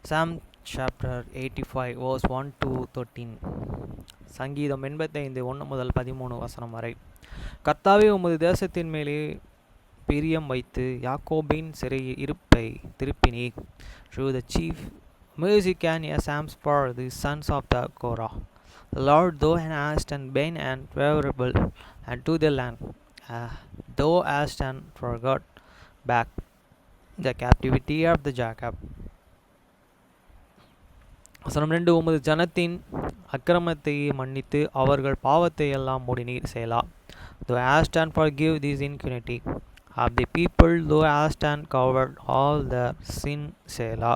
Psalm chapter 85 verse 1 to 13. சங்கீதம் 85 1 முதல் 13 வசனம் வரை. கர்த்தாவே, உமது தேசத்தின் மேலே பிரியம் வைத்து யாக்கோபின் சிறையிருப்பை திருப்பினீர். Through the chief music and psalms for the sons of the Korah. Lord, thou hast been and favorable unto the land. Thou hast forgot back the captivity of the Jacob. வசனம் 2. உமது ஜனத்தின் அக்கிரமத்தை மன்னித்து அவர்கள் பாவத்தை எல்லாம் மூடினீர். சேலா. Thou hast forgive this iniquity of the people, thou hast covered all their sin. சேலா.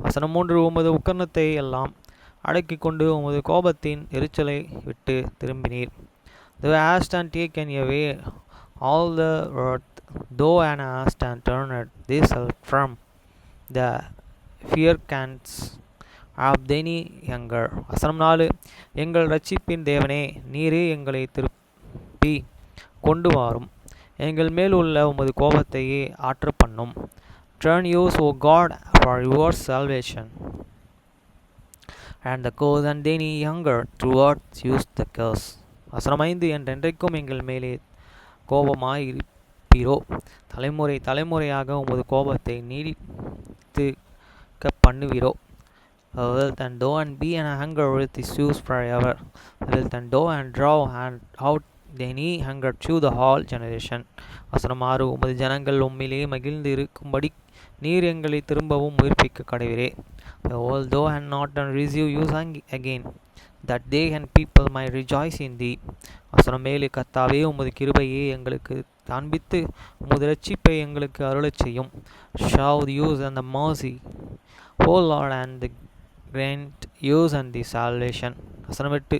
வசனம் 3. உமது உக்கிரமத்தை எல்லாம் அடக்கிக் கொண்டு உமது கோபத்தின் எரிச்சலை விட்டு திரும்பினீர். Thou hast taken away all the wrath, thou hast turned this from the fiercans of thine anger. வசனம் 4. எங்கள் இரட்சிப்பின் தேவனே, நீரே எங்களை திருப்பி கொண்டு வாரும், எங்கள் மேல் உள்ள உமது கோபத்தையே ஆற்ற பண்ணும். Turn yours, O God, for your salvation, and the cause and thine anger towards use the curse. வசனம் 5. என்றென்றைக்கும் எங்கள் மேலே கோபமாயிருப்பீரோ, தலைமுறை தலைமுறையாக உமது கோபத்தை நீடித்துக்க பண்ணுவீரோ. Wilt and thou and be an anger with issues forever. Wilt and thou and draw and out thine anger to the whole generation. வசனம் 6. உமது ஜனங்கள் உம்மிலே மகிழ்ந்து இருக்கும்படி நீர் எங்களை திரும்பவும் உயிர்ப்பிக்க கடவீரே. Although and not and receive you again, that they and people might rejoice in thee. வசனம் 7. கர்த்தாவே, உமது கிருபையை எங்களுக்கு காண்பித்து உமது இரட்சிப்பை எங்களுக்கு அருளச் செய்யும். Show the use and the mercy, O Lord, and the grant use and the salvation. வசனம் 8.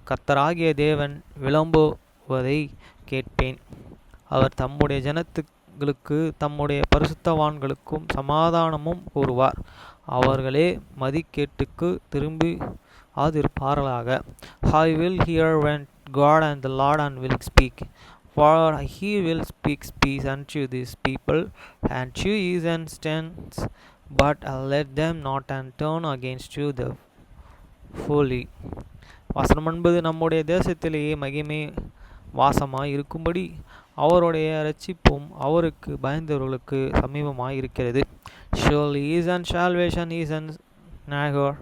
கர்த்தராகிய தேவன் விளம்புவதை கேட்பேன். அவர் தம்முடைய ஜனத்துகளுக்கு தம்முடைய பரிசுத்தவான்களுக்கும் சமாதானமும் கூறுவார். அவர்களே மதிக்கேட்டுக்கு திரும்பி ஆதிருப்பார்களாக. I will hear when God and the Lord and will speak. For he will speak peace unto this people, and to his instance, but let them not and turn against you the fully. வசனம் 9. நம்முடைய தேசத்திலேயே மகிமை வாசமாய் இருக்கும்படி அவருடைய இரட்சிப்பும் அவருக்கு பயந்தவர்களுக்கு சமீபமாய் இருக்கிறது. Surely his salvation is nigher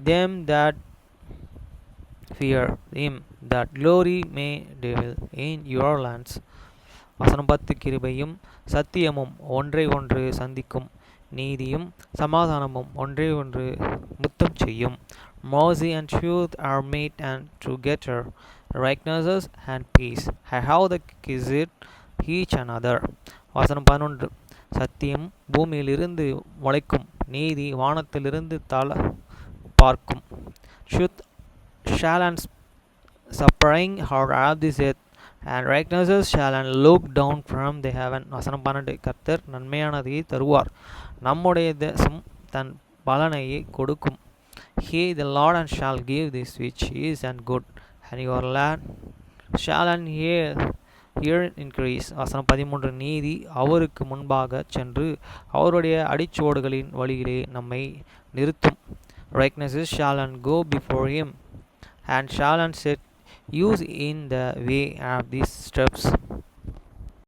them that fear him, that glory may dwell in your lands. வசனம் 10. கிருபையும் சத்தியமும் ஒன்றை ஒன்று சந்திக்கும், நீதியும் சமாதானமும் ஒன்றை ஒன்று முத்தம் செய்யும். Mercy and truth are meet and together, righteousness and peace how they kiss it each another. வசனம் 11. சத்தியம் பூமியிலிருந்து முளைக்கும், நீதி வானத்திலிருந்து தல பார்க்கும். Truth shall and spring out of this earth, and righteousness shall and look down from the heaven. வசனம் 12. கர்த்தர் நன்மையானதையே தருவார், நம்முடைய தேசம் தன் பலனையே கொடுக்கும். He the Lord and shall give this which is and good, and your land shall and here increase. வசனம் 13. நீதி அவருக்கு முன்பாக சென்று அவருடைய அடிச்சுவடுகளின் வழியிலே நம்மை நிறுத்தும். Righteousness shall and go before him, and shall and set use in the way of these steps.